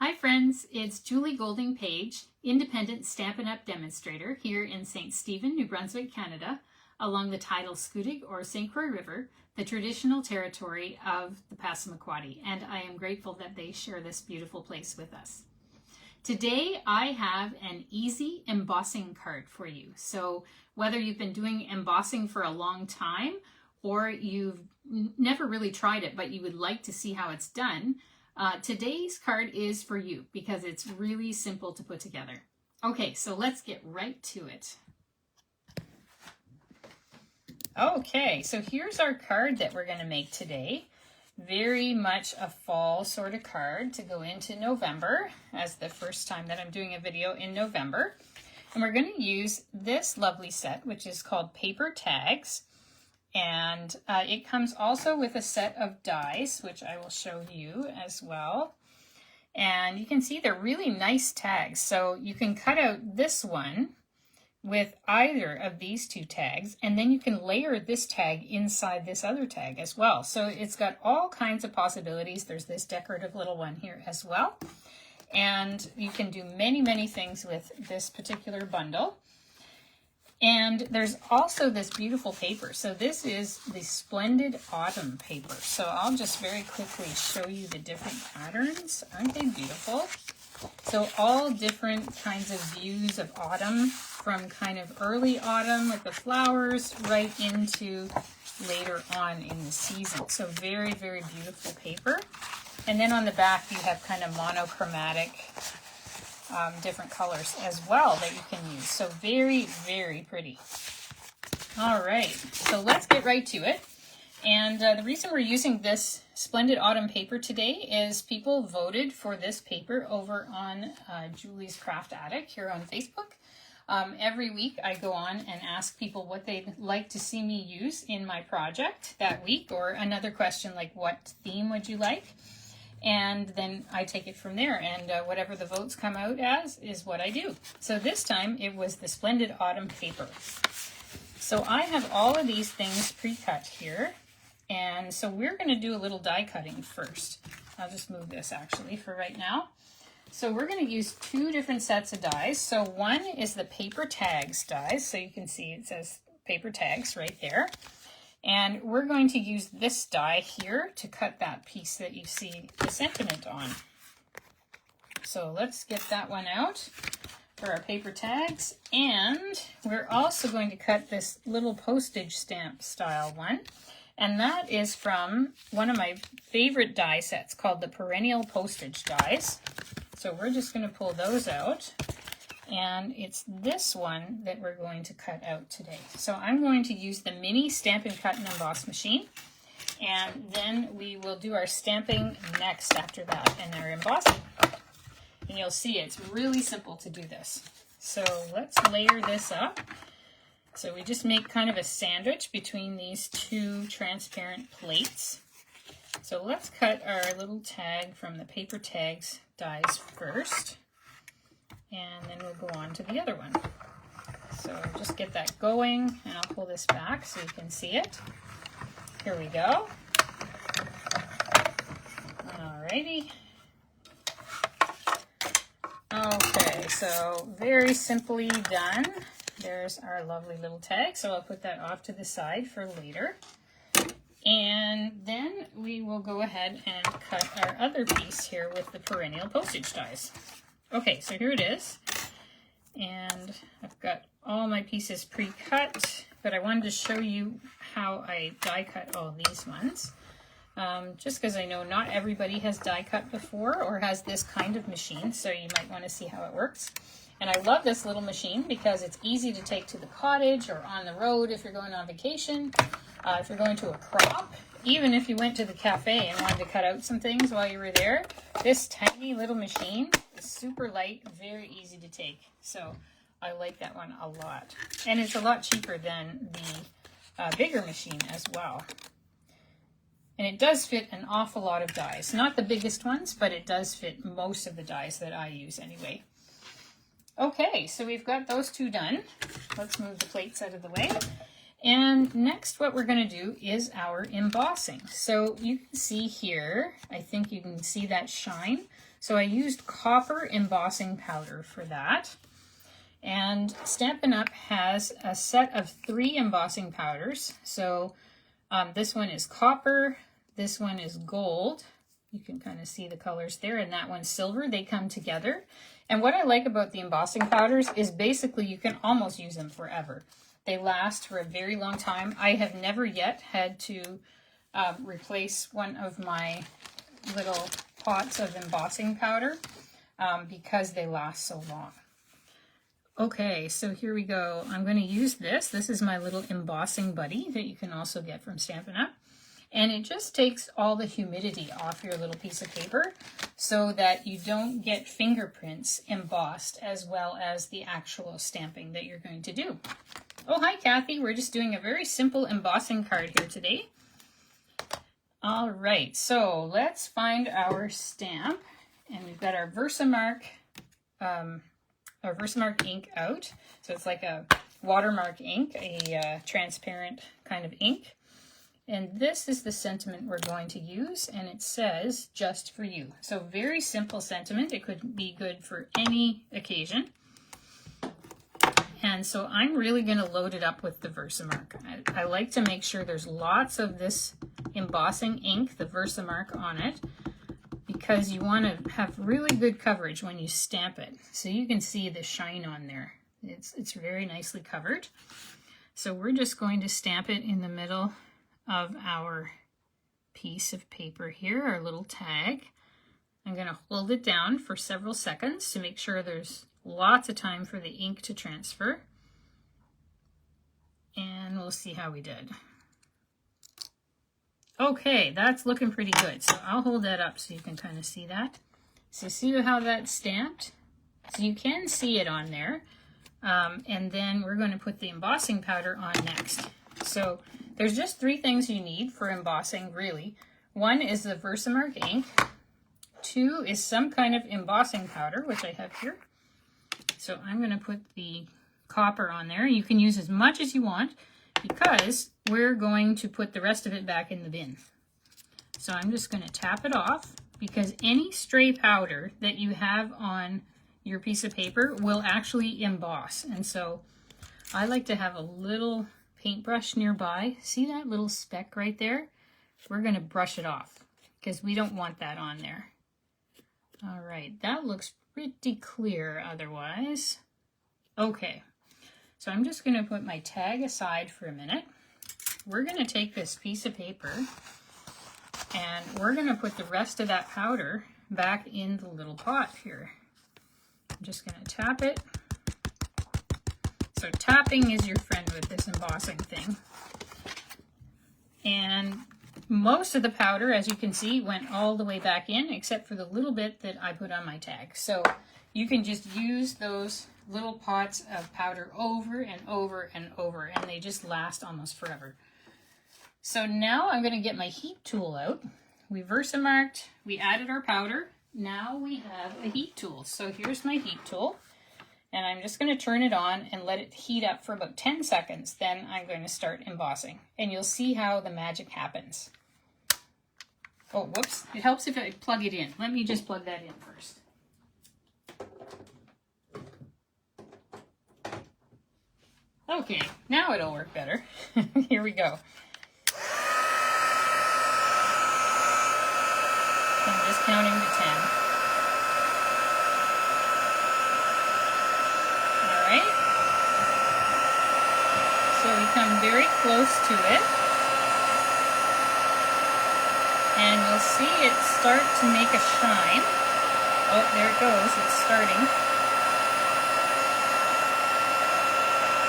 Hi friends, it's Julie Golding-Page, independent Stampin' Up! Demonstrator here in St. Stephen, New Brunswick, Canada, along the tidal Scudig or St. Croix River, the traditional territory of the Passamaquoddy, and I am grateful that they share this beautiful place with us. Today I have an easy embossing card for you. So whether you've been doing embossing for a long time or you've never really tried it but you would like to see how it's done, today's card is for you because it's really simple to put together. Okay, so let's get right to it. Okay, so here's our card that we're going to make today. Very much a fall sort of card to go into November, as the first time that I'm doing a video in November. And we're going to use this lovely set, which is called Paper Tags. And it comes also with a set of dies, which I will show you as well. And you can see they're really nice tags. So you can cut out this one with either of these two tags, and then you can layer this tag inside this other tag as well. So it's got all kinds of possibilities. There's this decorative little one here as well. And you can do many, many things with this particular bundle. And there's also this beautiful paper. So this is the Splendid Autumn paper. So I'll just very quickly show you the different patterns. Aren't they beautiful? So all different kinds of views of autumn, from kind of early autumn with the flowers right into later on in the season. So very, very beautiful paper. And then on the back you have kind of monochromatic different colors as well that you can use. So very, very pretty. All right, so let's get right to it. And the reason we're using this Splendid Autumn paper today is people voted for this paper over on Julie's Craft Attic here on Facebook. Every week I go on and ask people what they'd like to see me use in my project that week, or another question like what theme would you like? And then I take it from there, and whatever the votes come out as is what I do. So this time it was the Splendid Autumn paper. So I have all of these things pre-cut here, and so we're going to do a little die cutting first. I'll just move this actually for right now. So we're going to use two different sets of dies. So one is the Paper Tags dies, so you can see it says Paper Tags right there. And we're going to use this die here to cut that piece that you see the sentiment on. So let's get that one out for our paper tags. And we're also going to cut this little postage stamp style one. And that is from one of my favorite die sets called the Perennial Postage Dies. So we're just going to pull those out. And it's this one that we're going to cut out today. So I'm going to use the mini Stampin' Cut and Emboss machine, and then we will do our stamping next after that and our embossing. And you'll see it's really simple to do this. So let's layer this up. So we just make kind of a sandwich between these two transparent plates. So let's cut our little tag from the Paper Tags dies first. And then we'll go on to the other one. So just get that going, and I'll pull this back so you can see it. Here we go. Alrighty. Okay, so very simply done. There's our lovely little tag, so I'll put that off to the side for later. And then we will go ahead and cut our other piece here with the Perennial Postage Dies. Okay, so here it is, and I've got all my pieces pre-cut, but I wanted to show you how I die cut all these ones, just because I know not everybody has die cut before or has this kind of machine, so you might want to see how it works. And I love this little machine because it's easy to take to the cottage or on the road if you're going on vacation, if you're going to a crop. Even if you went to the cafe and wanted to cut out some things while you were there, this tiny little machine is super light, very easy to take. So I like that one a lot. And it's a lot cheaper than the bigger machine as well. And it does fit an awful lot of dies. Not the biggest ones, but it does fit most of the dies that I use anyway. Okay, so we've got those two done. Let's move the plates out of the way. And next what we're going to do is our embossing. So you can see here, I think you can see that shine. So I used copper embossing powder for that. And Stampin' Up! Has a set of 3 embossing powders. So this one is copper, this one is gold. You can kind of see the colors there, and that one's silver. They come together. And what I like about the embossing powders is basically you can almost use them forever. They last for a very long time. I have never yet had to replace one of my little pots of embossing powder because they last so long. Okay, so here we go. I'm going to use this. This is my little embossing buddy that you can also get from Stampin' Up! And it just takes all the humidity off your little piece of paper so that you don't get fingerprints embossed as well as the actual stamping that you're going to do. Oh, hi, Kathy. We're just doing a very simple embossing card here today. All right, so let's find our stamp. And we've got our Versamark ink out. So it's like a watermark ink, a transparent kind of ink. And this is the sentiment we're going to use, and it says, just for you. So very simple sentiment. It could be good for any occasion. And so I'm really going to load it up with the Versamark. I like to make sure there's lots of this embossing ink, the Versamark, on it, because you want to have really good coverage when you stamp it. So you can see the shine on there. It's very nicely covered. So we're just going to stamp it in the middle of our piece of paper here, our little tag. I'm going to hold it down for several seconds to make sure there's lots of time for the ink to transfer. And we'll see how we did. Okay, that's looking pretty good. So I'll hold that up so you can kind of see that. So see how that's stamped? So you can see it on there. And then we're going to put the embossing powder on next. So there's just 3 things you need for embossing, really. 1 is the Versamark ink. 2 is some kind of embossing powder, which I have here. So I'm going to put the copper on there. You can use as much as you want because we're going to put the rest of it back in the bin. So I'm just going to tap it off because any stray powder that you have on your piece of paper will actually emboss. And so I like to have a little paintbrush nearby. See that little speck right there? We're going to brush it off because we don't want that on there. All right, that looks pretty clear otherwise. Okay, so I'm just going to put my tag aside for a minute. We're going to take this piece of paper and we're going to put the rest of that powder back in the little pot here. I'm just going to tap it. So tapping is your friend with this embossing thing. And most of the powder, as you can see, went all the way back in, except for the little bit that I put on my tag. So you can just use those little pots of powder over and over and over, and they just last almost forever. So now I'm going to get my heat tool out. We Versamarked, we added our powder. Now we have a heat tool. So here's my heat tool. And I'm just going to turn it on and let it heat up for about 10 seconds. Then I'm going to start embossing. And you'll see how the magic happens. Oh, whoops. It helps if I plug it in. Let me just plug that in first. Okay, now it'll work better. Here we go. I'm just counting to 10. Alright. So we come very close to it. And you'll see it start to make a shine. Oh, there it goes. It's starting.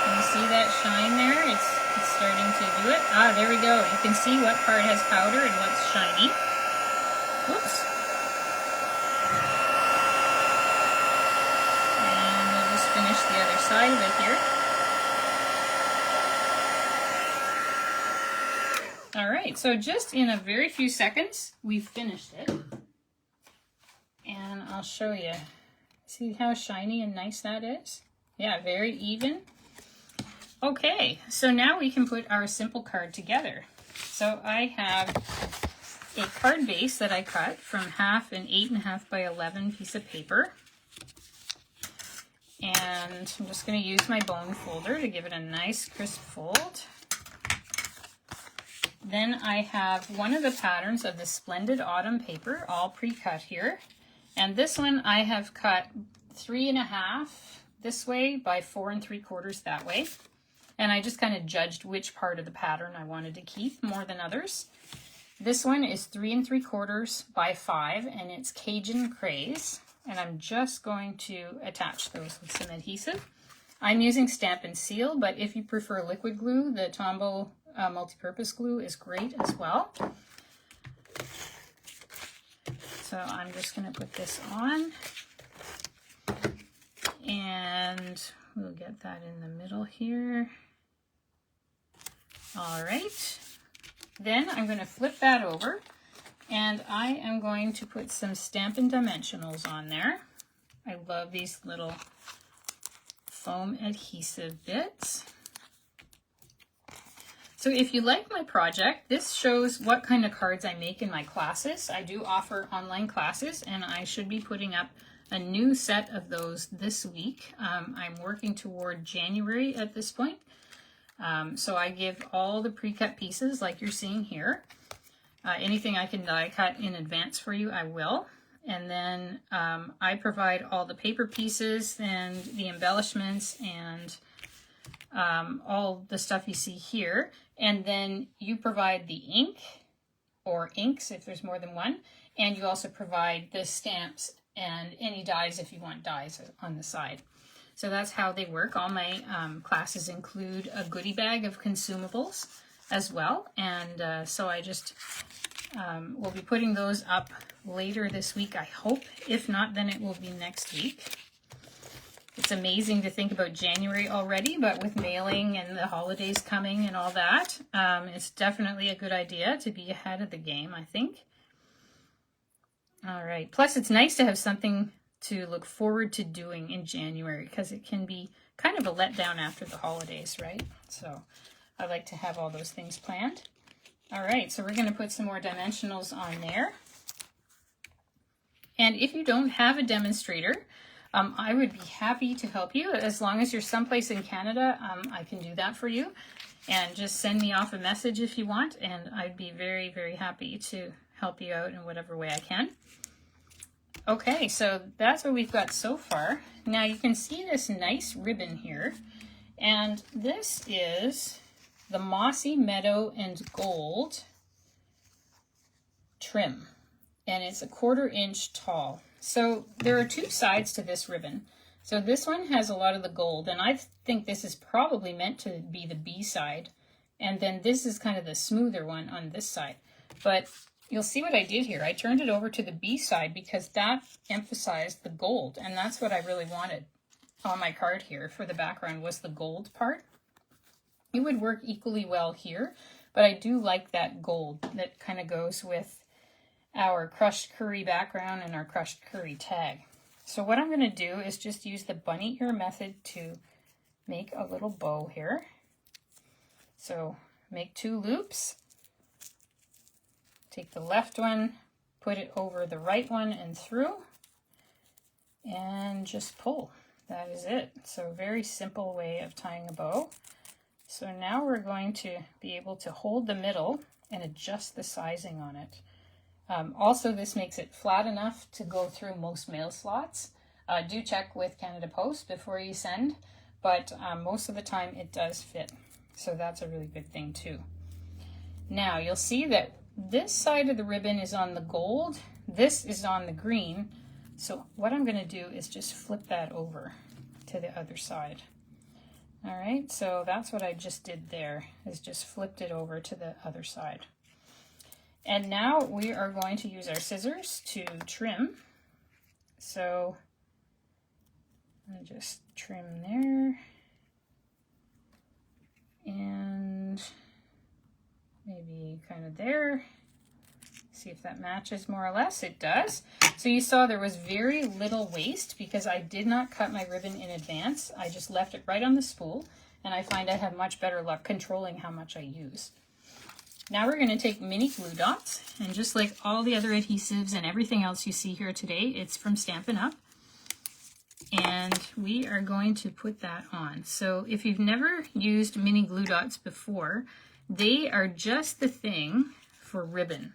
Can you see that shine there? It's starting to do it. Ah, there we go. You can see what part has powder and what's shiny. Whoops. And we'll just finish the other side of it here. All right, so just in a very few seconds, we've finished it. And I'll show you. See how shiny and nice that is? Yeah, very even. Okay, so now we can put our simple card together. So I have a card base that I cut from half an 8.5 by 11 piece of paper. And I'm just going to use my bone folder to give it a nice crisp fold. Then I have one of the patterns of the Splendid Autumn paper, all pre-cut here. And this one I have cut 3.5 this way by 4 3/4 that way. And I just kind of judged which part of the pattern I wanted to keep more than others. This one is 3 3/4 by 5, and it's Cajun Craze. And I'm just going to attach those with some adhesive. I'm using Stampin' Seal, but if you prefer liquid glue, the Tombow multi-purpose glue is great as well. So I'm just going to put this on, and we'll get that in the middle here. All right. Then I'm going to flip that over, and I am going to put some Stampin' Dimensionals on there. I love these little foam adhesive bits. So if you like my project, this shows what kind of cards I make in my classes. I do offer online classes, and I should be putting up a new set of those this week. I'm working toward January at this point. So I give all the pre-cut pieces like you're seeing here. Anything I can die cut in advance for you, I will. And then I provide all the paper pieces and the embellishments and all the stuff you see here. And then you provide the ink or inks if there's more than one. And you also provide the stamps and any dies if you want dies on the side. So that's how they work. All my classes include a goodie bag of consumables as well. And so I just will be putting those up later this week, I hope. If not, then it will be next week. It's amazing to think about January already, but with mailing and the holidays coming and all that, it's definitely a good idea to be ahead of the game, I think. All right. Plus, it's nice to have something to look forward to doing in January, because it can be kind of a letdown after the holidays, right? So I like to have all those things planned. All right, so we're going to put some more dimensionals on there. And if you don't have a demonstrator, I would be happy to help you. As long as you're someplace in Canada, I can do that for you. And just send me off a message if you want, and I'd be very, very happy to help you out in whatever way I can. Okay, so that's what we've got so far. Now you can see this nice ribbon here, and this is the Mossy Meadow and Gold trim, and it's 1/4 inch tall. So there are two sides to this ribbon. So this one has a lot of the gold, and I think this is probably meant to be the B side, and then this is kind of the smoother one on this side. But you'll see what I did here. I turned it over to the B side because that emphasized the gold, and that's what I really wanted on my card here for the background, was the gold part. It would work equally well here, but I do like that gold that kind of goes with our crushed curry background and our crushed curry tag. So what I'm going to do is just use the bunny ear method to make a little bow here. So make 2 loops. Take the left one, put it over the right one and through, and just pull. That is it. So very simple way of tying a bow. So now we're going to be able to hold the middle and adjust the sizing on it. Also, this makes it flat enough to go through most mail slots. Do check with Canada Post before you send, but most of the time it does fit. So that's a really good thing too. Now you'll see that this side of the ribbon is on the gold, this is on the green. So what I'm going to do is just flip that over to the other side. All right, so that's what I just did there, is just flipped it over to the other side. And now we are going to use our scissors to trim. So I just trim there, and maybe kind of there. See if that matches more or less. It does. So you saw there was very little waste because I did not cut my ribbon in advance. I just left it right on the spool, and I find I have much better luck controlling how much I use. Now we're going to take mini glue dots, and just like all the other adhesives and everything else you see here today, it's from Stampin' Up. And we are going to put that on. So if you've never used mini glue dots before, they are just the thing for ribbon.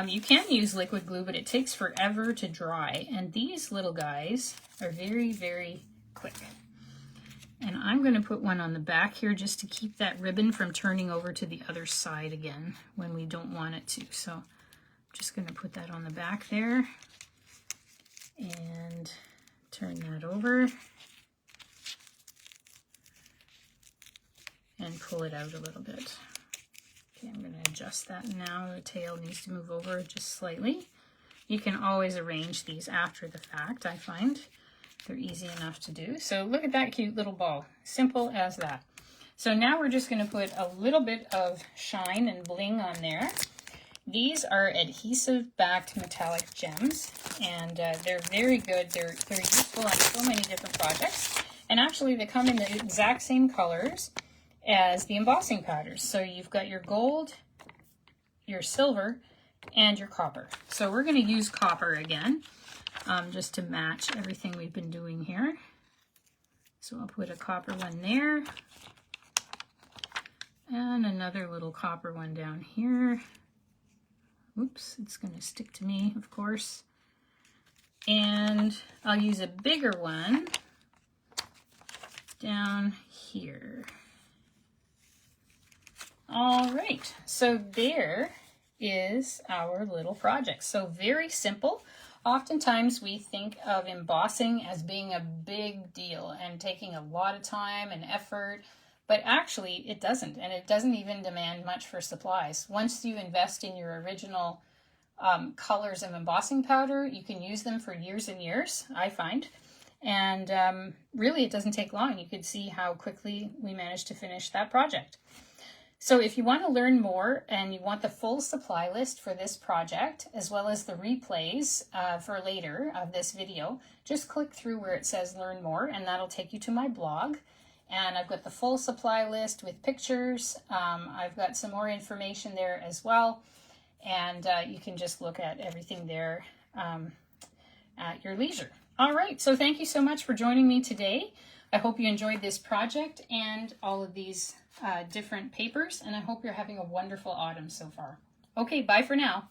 You can use liquid glue, but it takes forever to dry. And these little guys are very, very quick. And I'm going to put one on the back here just to keep that ribbon from turning over to the other side again when we don't want it to. So I'm just going to put that on the back there and turn that over and pull it out a little bit. Okay, I'm going to adjust that now. The tail needs to move over just slightly. You can always arrange these after the fact, I find. They're easy enough to do. So look at that cute little ball. Simple as that. So now we're just going to put a little bit of shine and bling on there. These are adhesive-backed metallic gems, and they're very good. They're useful on so many different projects. And actually, they come in the exact same colors as the embossing powders. So you've got your gold, your silver, and your copper. So we're going to use copper again, just to match everything we've been doing here. So I'll put a copper one there, and another little copper one down here. Oops, it's going to stick to me, of course. And I'll use a bigger one down here. All right, so there is our little project. So very simple. Oftentimes we think of embossing as being a big deal and taking a lot of time and effort, but actually it doesn't, and it doesn't even demand much for supplies. Once you invest in your original colors of embossing powder, you can use them for years and years, I find. And really it doesn't take long. You could see how quickly we managed to finish that project. So if you want to learn more and you want the full supply list for this project, as well as the replays for later of this video, just click through where it says learn more, and that'll take you to my blog. And I've got the full supply list with pictures. I've got some more information there as well. And you can just look at everything there at your leisure. All right, so thank you so much for joining me today. I hope you enjoyed this project and all of these different papers, and I hope you're having a wonderful autumn so far. Okay, bye for now.